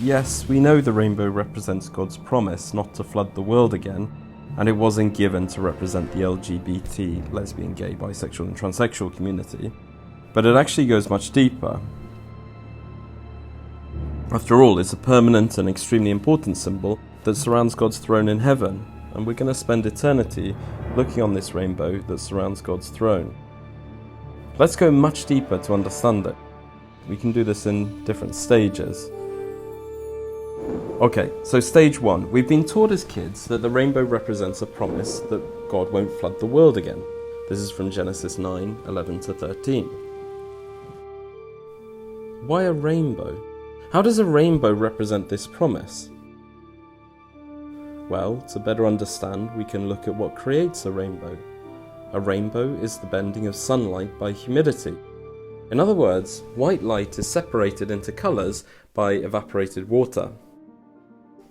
yes, we know the rainbow represents God's promise not to flood the world again, and it wasn't given to represent the LGBT, lesbian, gay, bisexual and transsexual community, but it actually goes much deeper. After all, it's a permanent and extremely important symbol that surrounds God's throne in heaven, and we're going to spend eternity looking on this rainbow that surrounds God's throne. Let's go much deeper to understand it. We can do this in different stages. Okay, so stage 1. We've been taught as kids that the rainbow represents a promise that God won't flood the world again. This is from Genesis 9:11-13. Why a rainbow? How does a rainbow represent this promise? Well, to better understand, we can look at what creates a rainbow. A rainbow is the bending of sunlight by humidity. In other words, white light is separated into colours by evaporated water.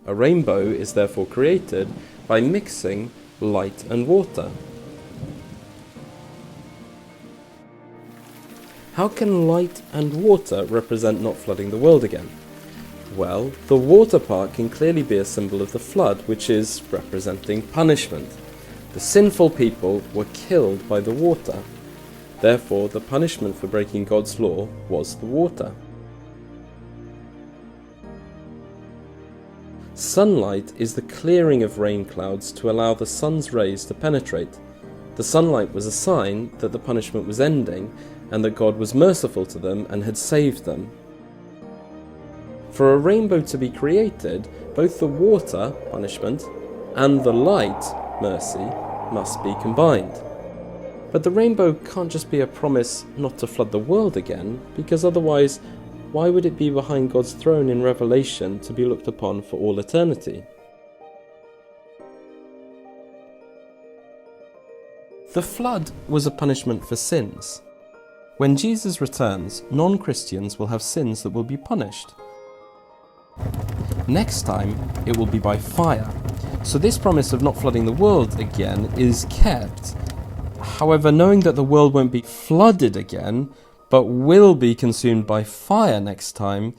A rainbow is therefore created by mixing light and water. How can light and water represent not flooding the world again? Well, the water part can clearly be a symbol of the flood, which is representing punishment. The sinful people were killed by the water. Therefore, the punishment for breaking God's law was the water. Sunlight is the clearing of rain clouds to allow the sun's rays to penetrate. The sunlight was a sign that the punishment was ending and that God was merciful to them and had saved them. For a rainbow to be created, both the water, punishment, and the light, mercy, must be combined. But the rainbow can't just be a promise not to flood the world again, because otherwise, why would it be behind God's throne in Revelation to be looked upon for all eternity? The flood was a punishment for sins. When Jesus returns, non-Christians will have sins that will be punished. Next time, it will be by fire. So this promise of not flooding the world again is kept. However, knowing that the world won't be flooded again, but will be consumed by fire next time,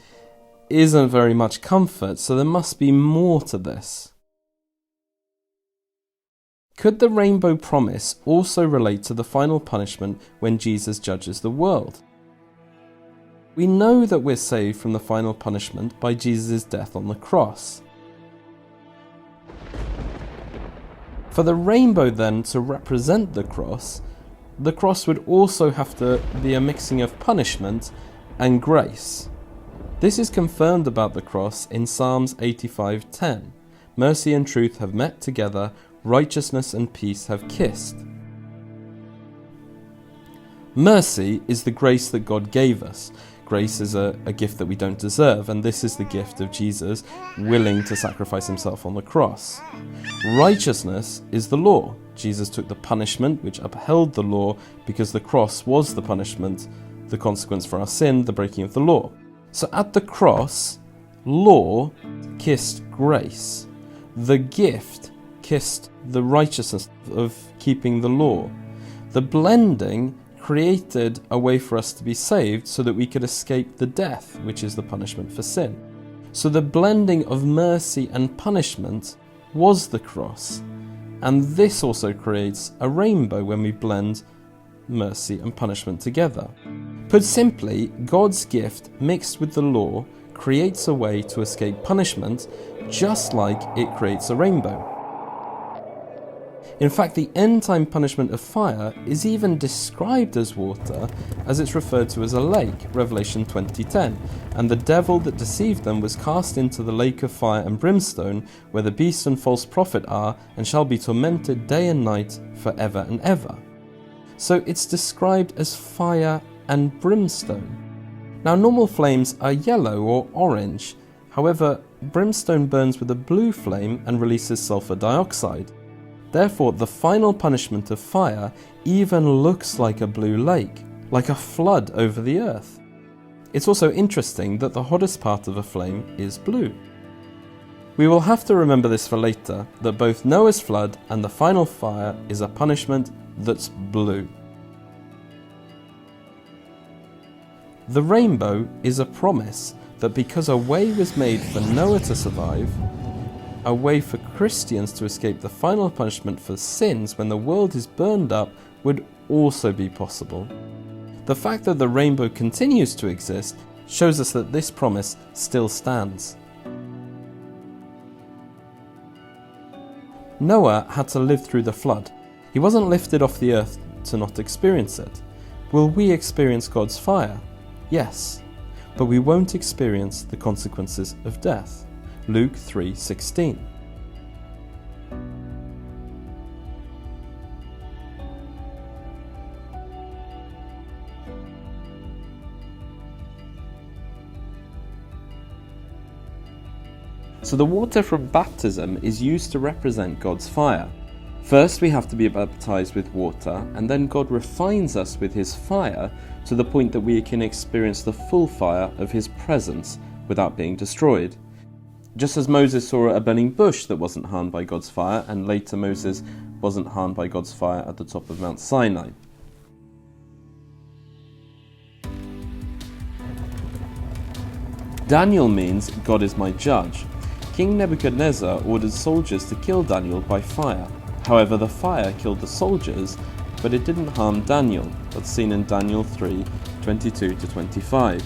isn't very much comfort, so there must be more to this. Could the rainbow promise also relate to the final punishment when Jesus judges the world? We know that we're saved from the final punishment by Jesus' death on the cross. For the rainbow then to represent the cross would also have to be a mixing of punishment and grace. This is confirmed about the cross in Psalms 85:10. Mercy and truth have met together, righteousness and peace have kissed. Mercy is the grace that God gave us. Grace is a gift that we don't deserve, and this is the gift of Jesus willing to sacrifice himself on the cross. Righteousness is the law. Jesus took the punishment which upheld the law because the cross was the punishment, the consequence for our sin, the breaking of the law. So at the cross, law kissed grace. The gift kissed the righteousness of keeping the law. The blending created a way for us to be saved so that we could escape the death, which is the punishment for sin. So the blending of mercy and punishment was the cross. And this also creates a rainbow when we blend mercy and punishment together. Put simply, God's gift mixed with the law creates a way to escape punishment, just like it creates a rainbow. In fact, the end-time punishment of fire is even described as water, as it's referred to as a lake, Revelation 20:10. And the devil that deceived them was cast into the lake of fire and brimstone, where the beast and false prophet are, and shall be tormented day and night forever and ever. So it's described as fire and brimstone. Now, normal flames are yellow or orange. However, brimstone burns with a blue flame and releases sulfur dioxide. Therefore, the final punishment of fire even looks like a blue lake, like a flood over the earth. It's also interesting that the hottest part of a flame is blue. We will have to remember this for later, that both Noah's flood and the final fire is a punishment that's blue. The rainbow is a promise. that because a way was made for Noah to survive, a way for Christians to escape the final punishment for sins when the world is burned up would also be possible. The fact that the rainbow continues to exist shows us that this promise still stands. Noah had to live through the flood. He wasn't lifted off the earth to not experience it. Will we experience God's fire? Yes, but we won't experience the consequences of death. Luke 3:16. So the water from baptism is used to represent God's fire. First we have to be baptized with water, and then God refines us with his fire to the point that we can experience the full fire of his presence without being destroyed. Just as Moses saw a burning bush that wasn't harmed by God's fire, and later Moses wasn't harmed by God's fire at the top of Mount Sinai. Daniel means God is my judge. King Nebuchadnezzar ordered soldiers to kill Daniel by fire. However, the fire killed the soldiers, but it didn't harm Daniel. That's seen in Daniel 3:22-25.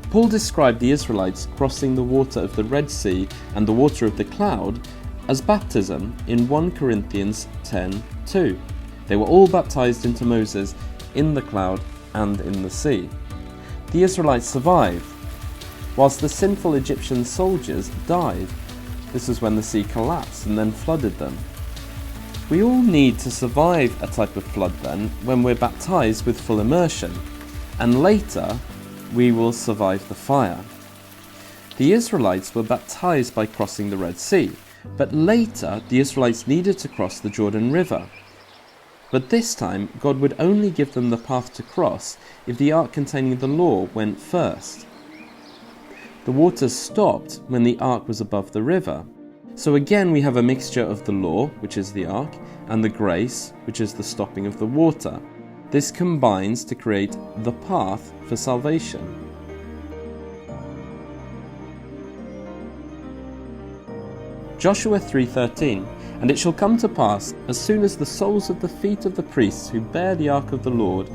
Paul described the Israelites crossing the water of the Red Sea and the water of the cloud as baptism in 1 Corinthians 10:2. They were all baptized into Moses in the cloud and in the sea. The Israelites survived, whilst the sinful Egyptian soldiers died. This is when the sea collapsed and then flooded them. We all need to survive a type of flood then when we're baptized with full immersion, and later we will survive the fire. The Israelites were baptized by crossing the Red Sea, but later the Israelites needed to cross the Jordan River. But this time God would only give them the path to cross if the ark containing the law went first. The waters stopped when the ark was above the river. So again we have a mixture of the law, which is the ark, and the grace, which is the stopping of the water. This combines to create the path for salvation. Joshua 3:13. And it shall come to pass, as soon as the soles of the feet of the priests who bear the ark of the Lord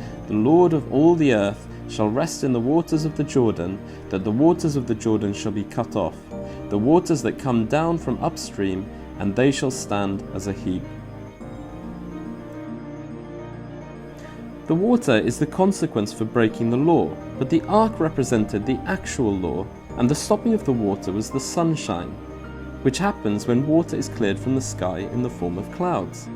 of all the earth, shall rest in the waters of the Jordan, that the waters of the Jordan shall be cut off, the waters that come down from upstream, and they shall stand as a heap. The water is the consequence for breaking the law, but the ark represented the actual law, and the stopping of the water was the sunshine, which happens when water is cleared from the sky in the form of clouds.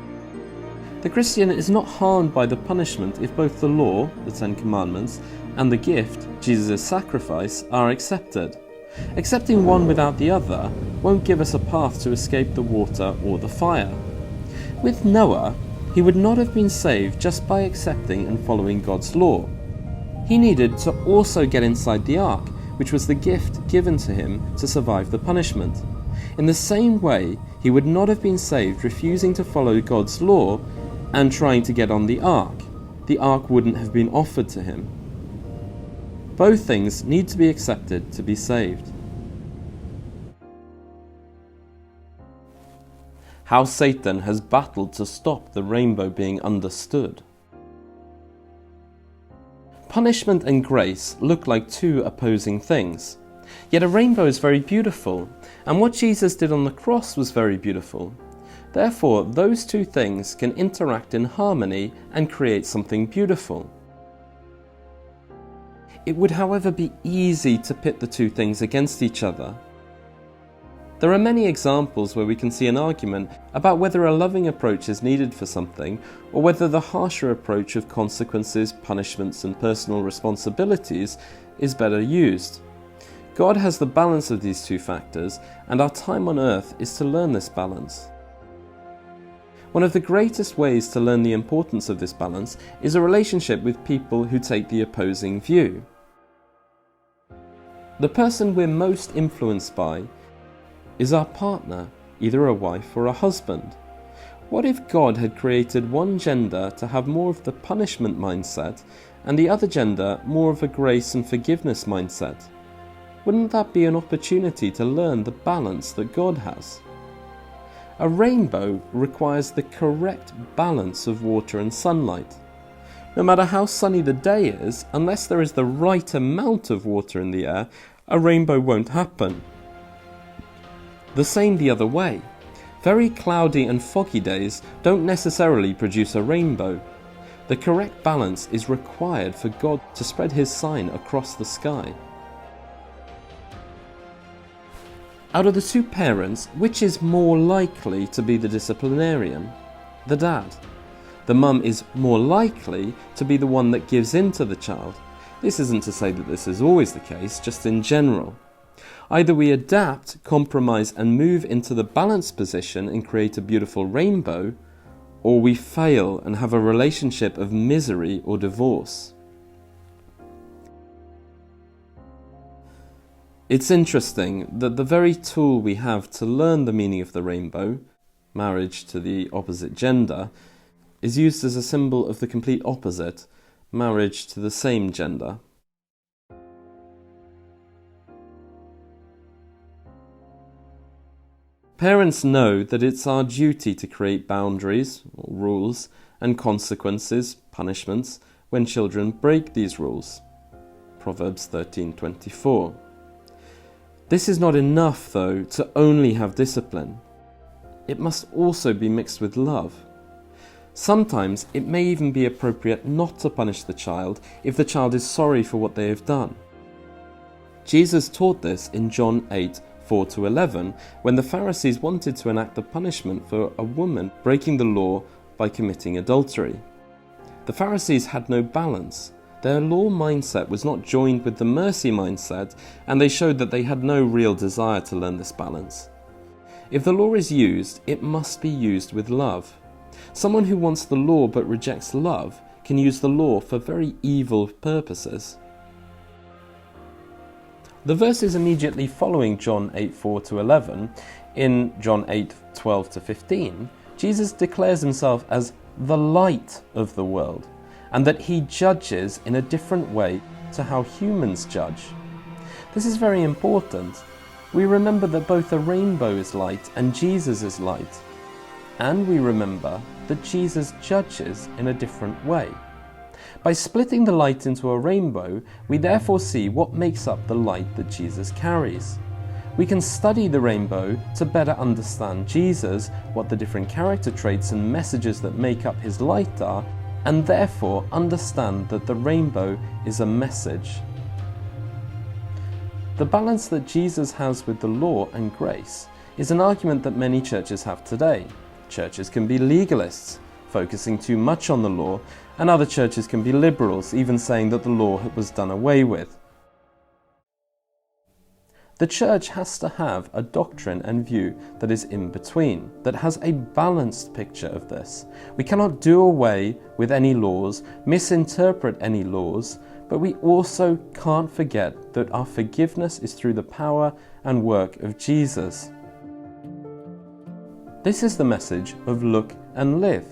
The Christian is not harmed by the punishment if both the law, the Ten Commandments, and the gift, Jesus' sacrifice, are accepted. Accepting one without the other won't give us a path to escape the water or the fire. With Noah, he would not have been saved just by accepting and following God's law. He needed to also get inside the ark, which was the gift given to him to survive the punishment. In the same way, he would not have been saved refusing to follow God's law and trying to get on the ark. The ark wouldn't have been offered to him. Both things need to be accepted to be saved. How Satan has battled to stop the rainbow being understood. Punishment and grace look like two opposing things. Yet a rainbow is very beautiful, and what Jesus did on the cross was very beautiful. Therefore, those two things can interact in harmony and create something beautiful. It would, however, be easy to pit the two things against each other. There are many examples where we can see an argument about whether a loving approach is needed for something, or whether the harsher approach of consequences, punishments, and personal responsibilities is better used. God has the balance of these two factors, and our time on earth is to learn this balance. One of the greatest ways to learn the importance of this balance is a relationship with people who take the opposing view. The person we're most influenced by is our partner, either a wife or a husband. What if God had created one gender to have more of the punishment mindset and the other gender more of a grace and forgiveness mindset? Wouldn't that be an opportunity to learn the balance that God has? A rainbow requires the correct balance of water and sunlight. No matter how sunny the day is, unless there is the right amount of water in the air, a rainbow won't happen. The same the other way. Very cloudy and foggy days don't necessarily produce a rainbow. The correct balance is required for God to spread His sign across the sky. Out of the two parents, which is more likely to be the disciplinarian? The dad. The mum is more likely to be the one that gives in to the child. This isn't to say that this is always the case, just in general. Either we adapt, compromise and move into the balanced position and create a beautiful rainbow, or we fail and have a relationship of misery or divorce. It's interesting that the very tool we have to learn the meaning of the rainbow, marriage to the opposite gender, is used as a symbol of the complete opposite, marriage to the same gender. Parents know that it's our duty to create boundaries, or rules, and consequences, punishments, when children break these rules. Proverbs 13:24. This is not enough, though, to only have discipline. It must also be mixed with love. Sometimes it may even be appropriate not to punish the child if the child is sorry for what they have done. Jesus taught this in John 8:4-11, when the Pharisees wanted to enact the punishment for a woman breaking the law by committing adultery. The Pharisees had no balance. Their law mindset was not joined with the mercy mindset, and they showed that they had no real desire to learn this balance. If the law is used, it must be used with love. Someone who wants the law but rejects love can use the law for very evil purposes. The verses immediately following John 8:4-11, in John 8:12-15, Jesus declares himself as the light of the world, and that he judges in a different way to how humans judge. This is very important. We remember that both the rainbow is light and Jesus is light. And we remember that Jesus judges in a different way. By splitting the light into a rainbow, we therefore see what makes up the light that Jesus carries. We can study the rainbow to better understand Jesus, what the different character traits and messages that make up his light are, and therefore understand that the rainbow is a message. The balance that Jesus has with the law and grace is an argument that many churches have today. Churches can be legalists, focusing too much on the law, and other churches can be liberals, even saying that the law was done away with. The church has to have a doctrine and view that is in between, that has a balanced picture of this. We cannot do away with any laws, misinterpret any laws, but we also can't forget that our forgiveness is through the power and work of Jesus. This is the message of look and live.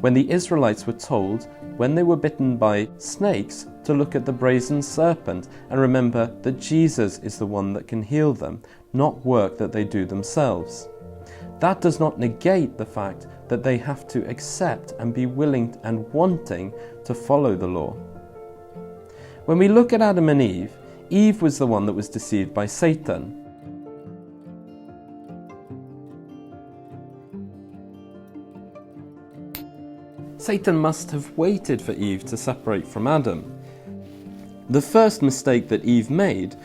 When the Israelites were told, when they were bitten by snakes, to look at the brazen serpent and remember that Jesus is the one that can heal them, not work that they do themselves. That does not negate the fact that they have to accept and be willing and wanting to follow the law. When we look at Adam and Eve, Eve was the one that was deceived by Satan. Satan must have waited for Eve to separate from Adam. The first mistake that Eve made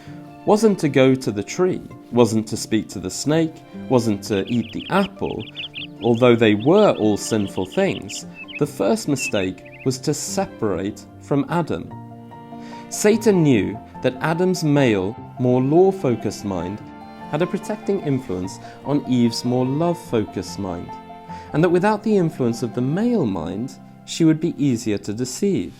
wasn't to go to the tree, wasn't to speak to the snake, wasn't to eat the apple. Although they were all sinful things, the first mistake was to separate from Adam. Satan knew that Adam's male, more law-focused mind had a protecting influence on Eve's more love-focused mind, and that without the influence of the male mind, she would be easier to deceive.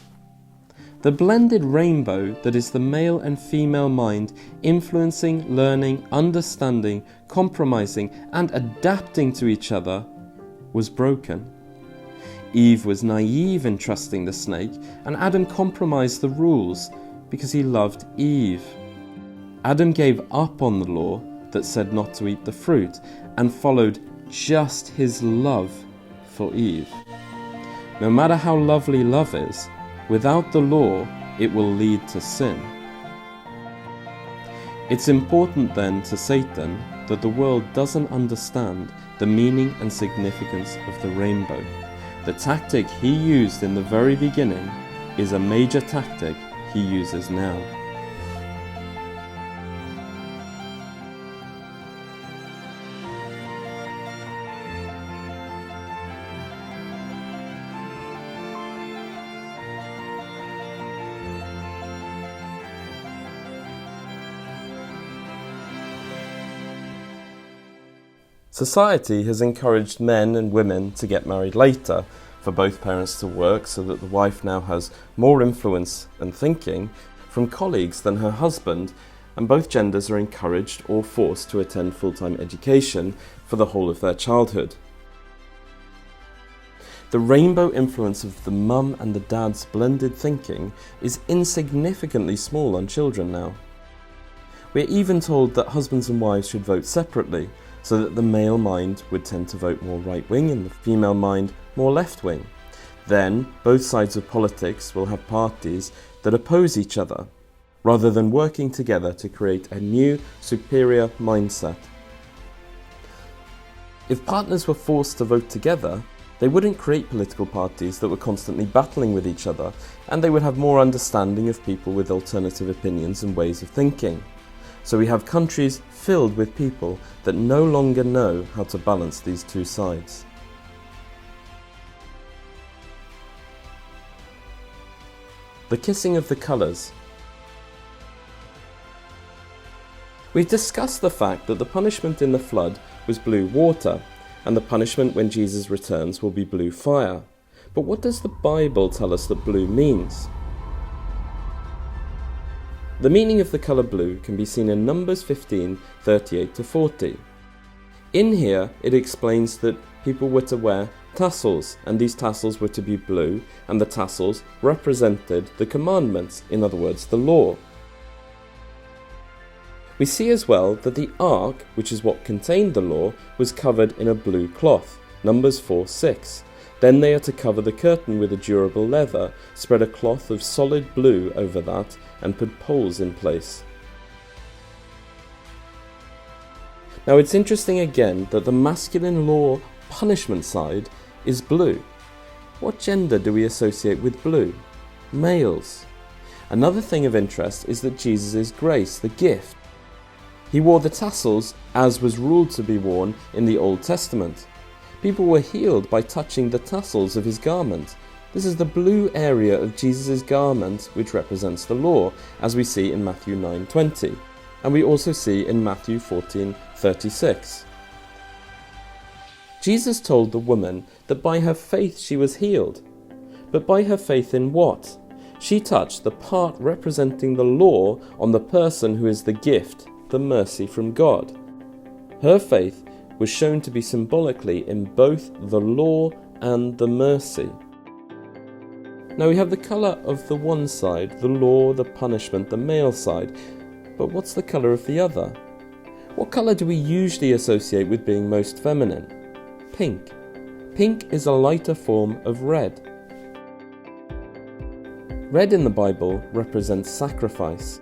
The blended rainbow that is the male and female mind influencing, learning, understanding, compromising, and adapting to each other was broken. Eve was naive in trusting the snake, and Adam compromised the rules because he loved Eve. Adam gave up on the law that said not to eat the fruit and followed just his love for Eve. No matter how lovely love is, without the law, it will lead to sin. It's important then to Satan that the world doesn't understand the meaning and significance of the rainbow. The tactic he used in the very beginning is a major tactic he uses now. Society has encouraged men and women to get married later, for both parents to work so that the wife now has more influence and thinking from colleagues than her husband, and both genders are encouraged or forced to attend full-time education for the whole of their childhood. The rainbow influence of the mum and the dad's blended thinking is insignificantly small on children now. We're even told that husbands and wives should vote separately, so that the male mind would tend to vote more right-wing and the female mind more left-wing. Then, both sides of politics will have parties that oppose each other, rather than working together to create a new, superior mindset. If partners were forced to vote together, they wouldn't create political parties that were constantly battling with each other, and they would have more understanding of people with alternative opinions and ways of thinking. So we have countries filled with people that no longer know how to balance these two sides. The kissing of the colours. We've discussed the fact that the punishment in the flood was blue water, and the punishment when Jesus returns will be blue fire. But what does the Bible tell us that blue means? The meaning of the colour blue can be seen in Numbers 15, 38-40. In here, it explains that people were to wear tassels, and these tassels were to be blue, and the tassels represented the commandments, in other words, the law. We see as well that the ark, which is what contained the law, was covered in a blue cloth, Numbers 4:6. Then they are to cover the curtain with a durable leather, spread a cloth of solid blue over that, and put poles in place. Now it's interesting again that the masculine law punishment side is blue. What gender do we associate with blue? Males. Another thing of interest is that Jesus is grace, the gift. He wore the tassels as was ruled to be worn in the Old Testament. People were healed by touching the tassels of his garment. This is the blue area of Jesus' garment which represents the law, as we see in Matthew 9:20, and we also see in Matthew 14:36. Jesus told the woman that by her faith she was healed. But by her faith in what? She touched the part representing the law on the person who is the gift, the mercy from God. Her faith was shown to be symbolically in both the law and the mercy. Now we have the colour of the one side, the law, the punishment, the male side, but what's the colour of the other? What colour do we usually associate with being most feminine? Pink. Pink is a lighter form of red. Red in the Bible represents sacrifice.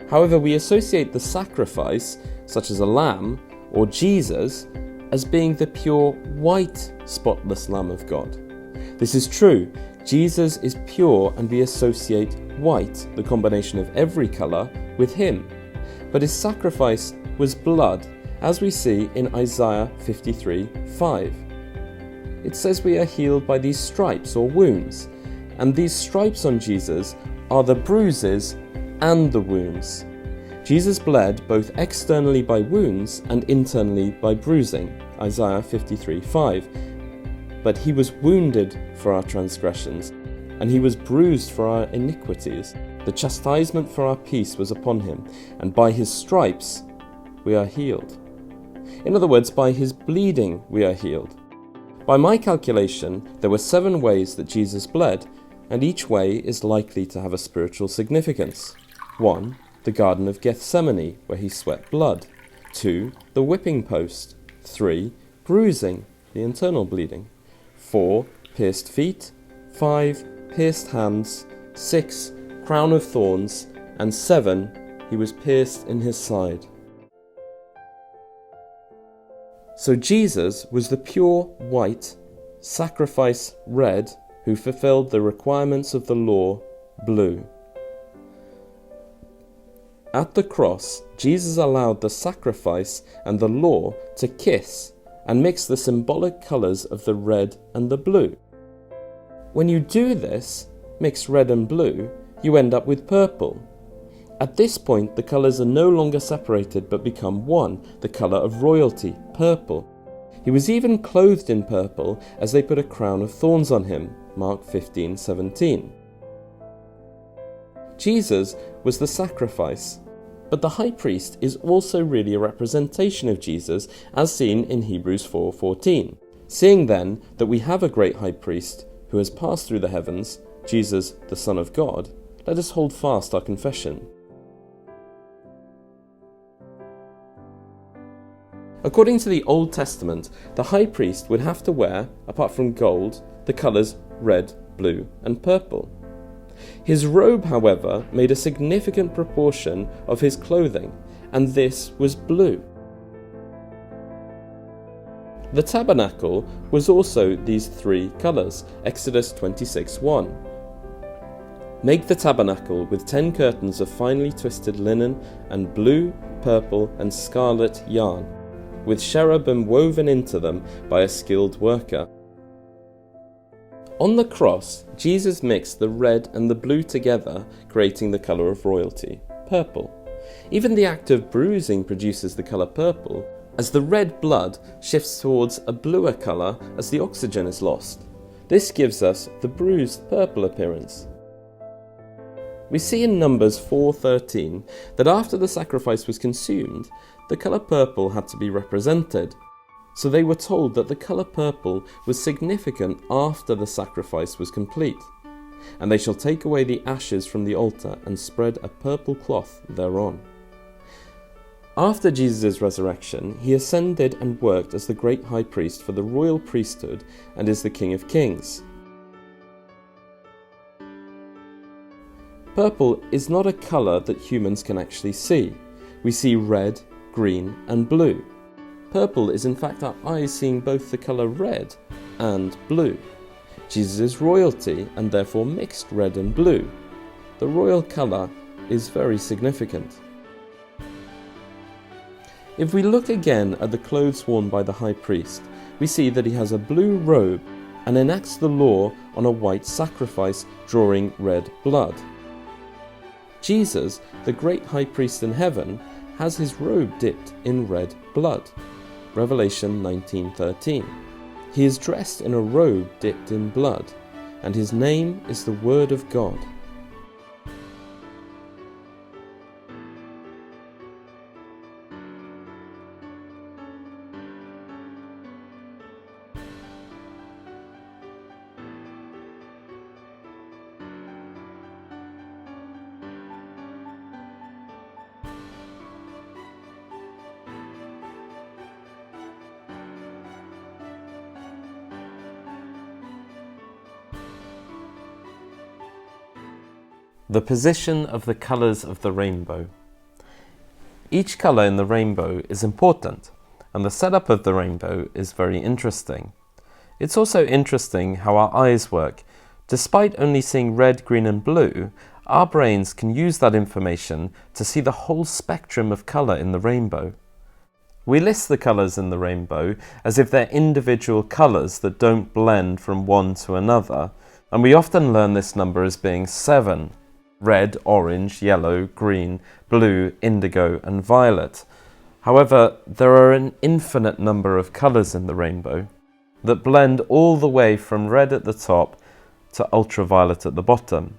However, we associate the sacrifice, such as a lamb, or Jesus, as being the pure white, spotless Lamb of God. This is true. Jesus is pure and we associate white, the combination of every colour, with him. But his sacrifice was blood, as we see in Isaiah 53:5. It says we are healed by these stripes or wounds, and these stripes on Jesus are the bruises and the wounds. Jesus bled both externally by wounds and internally by bruising, Isaiah 53:5. But he was wounded for our transgressions, and he was bruised for our iniquities. The chastisement for our peace was upon him, and by his stripes we are healed. In other words, by his bleeding we are healed. By my calculation, there were 7 ways that Jesus bled, and each way is likely to have a spiritual significance. 1. The Garden of Gethsemane, where he sweat blood. 2. The whipping post. 3. Bruising, the internal bleeding. 4. Pierced feet. 5. Pierced hands. 6. Crown of thorns. And 7. He was pierced in his side. So Jesus was the pure white, sacrifice red, who fulfilled the requirements of the law, blue. At the cross, Jesus allowed the sacrifice and the law to kiss and mix the symbolic colours of the red and the blue. When you do this, mix red and blue, you end up with purple. At this point, the colours are no longer separated but become one, the colour of royalty, purple. He was even clothed in purple as they put a crown of thorns on him, Mark 15:17. Jesus was the sacrifice, but the high priest is also really a representation of Jesus as seen in Hebrews 4:14. Seeing then that we have a great high priest who has passed through the heavens, Jesus, the Son of God, let us hold fast our confession. According to the Old Testament, the high priest would have to wear, apart from gold, the colours red, blue and purple. His robe, however, made a significant proportion of his clothing, and this was blue. The tabernacle was also these 3 colours, Exodus 26:1. Make the tabernacle with 10 curtains of finely twisted linen and blue, purple and scarlet yarn, with cherubim woven into them by a skilled worker. On the cross, Jesus mixed the red and the blue together, creating the colour of royalty, purple. Even the act of bruising produces the colour purple, as the red blood shifts towards a bluer colour as the oxygen is lost. This gives us the bruised purple appearance. We see in Numbers 4:13 that after the sacrifice was consumed, the colour purple had to be represented. So they were told that the colour purple was significant after the sacrifice was complete. And they shall take away the ashes from the altar and spread a purple cloth thereon. After Jesus' resurrection, he ascended and worked as the great high priest for the royal priesthood and is the King of Kings. Purple is not a colour that humans can actually see. We see red, green and blue. Purple is in fact our eyes seeing both the colour red and blue. Jesus is royalty and therefore mixed red and blue. The royal colour is very significant. If we look again at the clothes worn by the high priest, we see that he has a blue robe and enacts the law on a white sacrifice drawing red blood. Jesus, the great high priest in heaven, has his robe dipped in red blood. Revelation 19:13. He is dressed in a robe dipped in blood, and his name is the Word of God. The position of the colours of the rainbow. Each colour in the rainbow is important, and the setup of the rainbow is very interesting. It's also interesting how our eyes work. Despite only seeing red, green and blue, our brains can use that information to see the whole spectrum of colour in the rainbow. We list the colours in the rainbow as if they're individual colours that don't blend from one to another, and we often learn this number as being 7. Red, orange, yellow, green, blue, indigo and violet. However, there are an infinite number of colours in the rainbow that blend all the way from red at the top to ultraviolet at the bottom.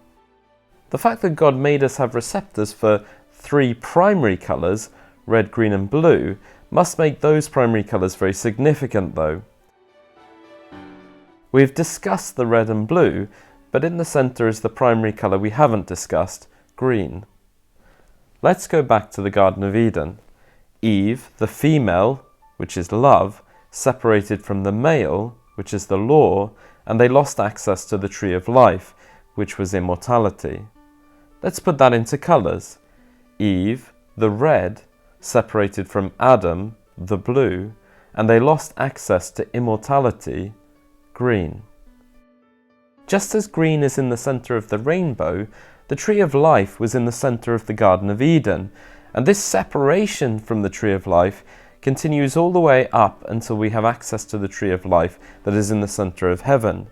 The fact that God made us have receptors for 3 primary colours, red, green and blue, must make those primary colours very significant though. We've discussed the red and blue, but in the centre is the primary colour we haven't discussed, green. Let's go back to the Garden of Eden. Eve, the female, which is love, separated from the male, which is the law, and they lost access to the tree of life, which was immortality. Let's put that into colours. Eve, the red, separated from Adam, the blue, and they lost access to immortality, green. Just as green is in the centre of the rainbow, the tree of life was in the centre of the Garden of Eden, and this separation from the tree of life continues all the way up until we have access to the tree of life that is in the centre of heaven.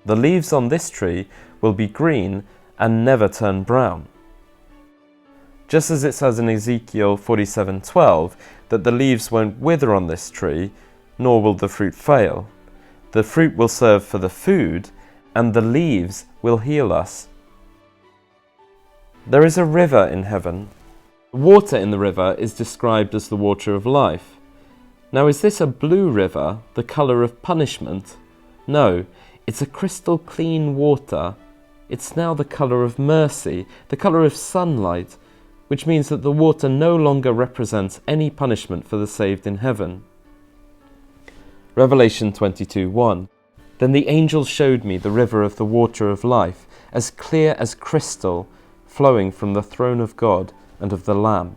The leaves on this tree will be green and never turn brown. Just as it says in Ezekiel 47:12 that the leaves won't wither on this tree, nor will the fruit fail. The fruit will serve for the food, and the leaves will heal us. There is a river in heaven. The water in the river is described as the water of life. Now, is this a blue river, the colour of punishment? No, it's a crystal clean water. It's now the colour of mercy, the colour of sunlight, which means that the water no longer represents any punishment for the saved in heaven. Revelation 22:1. Then the angel showed me the river of the water of life, as clear as crystal, flowing from the throne of God and of the Lamb.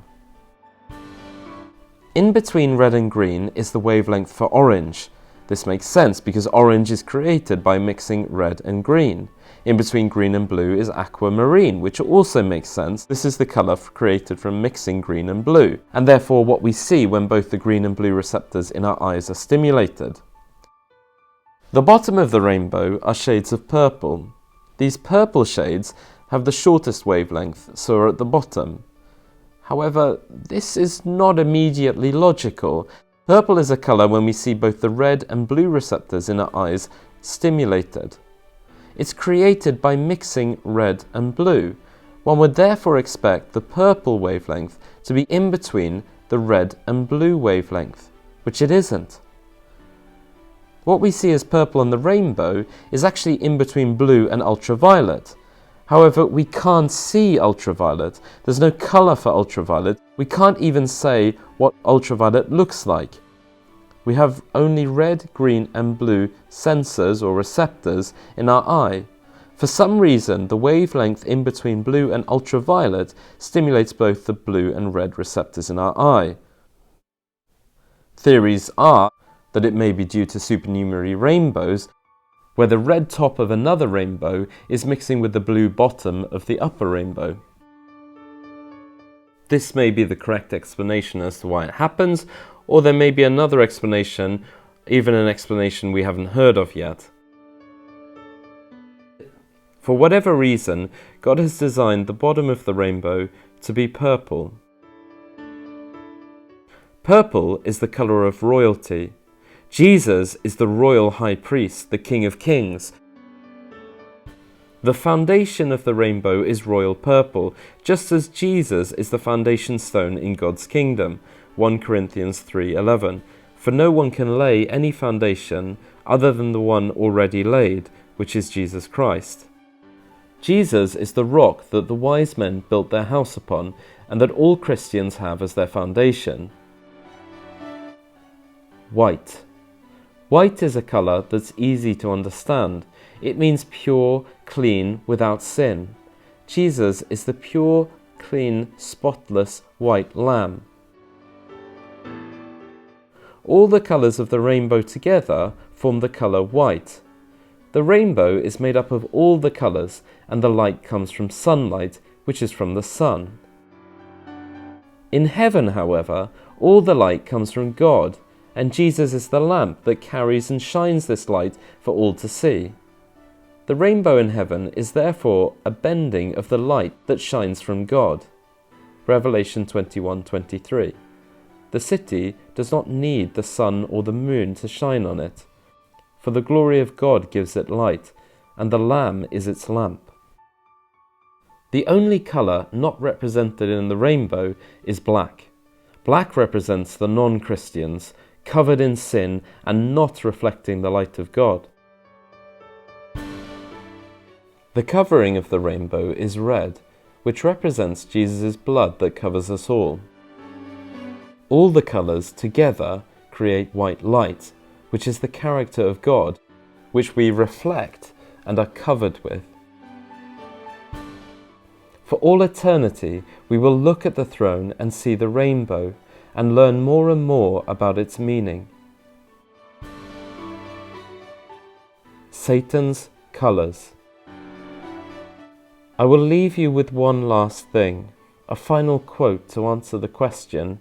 In between red and green is the wavelength for orange. This makes sense because orange is created by mixing red and green. In between green and blue is aquamarine, which also makes sense. This is the colour created from mixing green and blue, and therefore what we see when both the green and blue receptors in our eyes are stimulated. The bottom of the rainbow are shades of purple. These purple shades have the shortest wavelength, so are at the bottom. However, this is not immediately logical. Purple is a colour when we see both the red and blue receptors in our eyes stimulated. It's created by mixing red and blue. One would therefore expect the purple wavelength to be in between the red and blue wavelength, which it isn't. What we see as purple on the rainbow is actually in between blue and ultraviolet. However, we can't see ultraviolet. There's no colour for ultraviolet. We can't even say what ultraviolet looks like. We have only red, green and blue sensors or receptors in our eye. For some reason, the wavelength in between blue and ultraviolet stimulates both the blue and red receptors in our eye. Theories are that it may be due to supernumerary rainbows, where the red top of another rainbow is mixing with the blue bottom of the upper rainbow. This may be the correct explanation as to why it happens, or there may be another explanation, even an explanation we haven't heard of yet. For whatever reason, God has designed the bottom of the rainbow to be purple. Purple is the colour of royalty. Jesus is the royal high priest, the King of Kings. The foundation of the rainbow is royal purple, just as Jesus is the foundation stone in God's kingdom. 1 Corinthians 3:11. For no one can lay any foundation other than the one already laid, which is Jesus Christ. Jesus is the rock that the wise men built their house upon, and that all Christians have as their foundation. White. White is a colour that's easy to understand. It means pure, clean, without sin. Jesus is the pure, clean, spotless white lamb. All the colours of the rainbow together form the colour white. The rainbow is made up of all the colours, and the light comes from sunlight, which is from the sun. In heaven, however, all the light comes from God, and Jesus is the lamp that carries and shines this light for all to see. The rainbow in heaven is therefore a bending of the light that shines from God. Revelation 21:23. The city does not need the sun or the moon to shine on it, for the glory of God gives it light, and the Lamb is its lamp. The only colour not represented in the rainbow is black. Black represents the non-Christians, covered in sin and not reflecting the light of God. The covering of the rainbow is red, which represents Jesus' blood that covers us all. All the colours together create white light, which is the character of God, which we reflect and are covered with. For all eternity, we will look at the throne and see the rainbow and learn more and more about its meaning. Satan's colours. I will leave you with one last thing, a final quote to answer the question,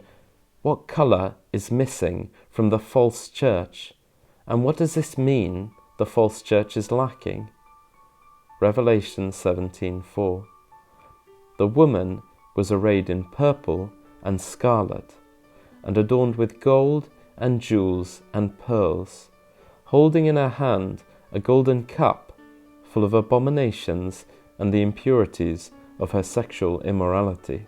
what colour is missing from the false church, and what does this mean the false church is lacking? Revelation 17:4. The woman was arrayed in purple and scarlet, and adorned with gold and jewels and pearls, holding in her hand a golden cup full of abominations and the impurities of her sexual immorality.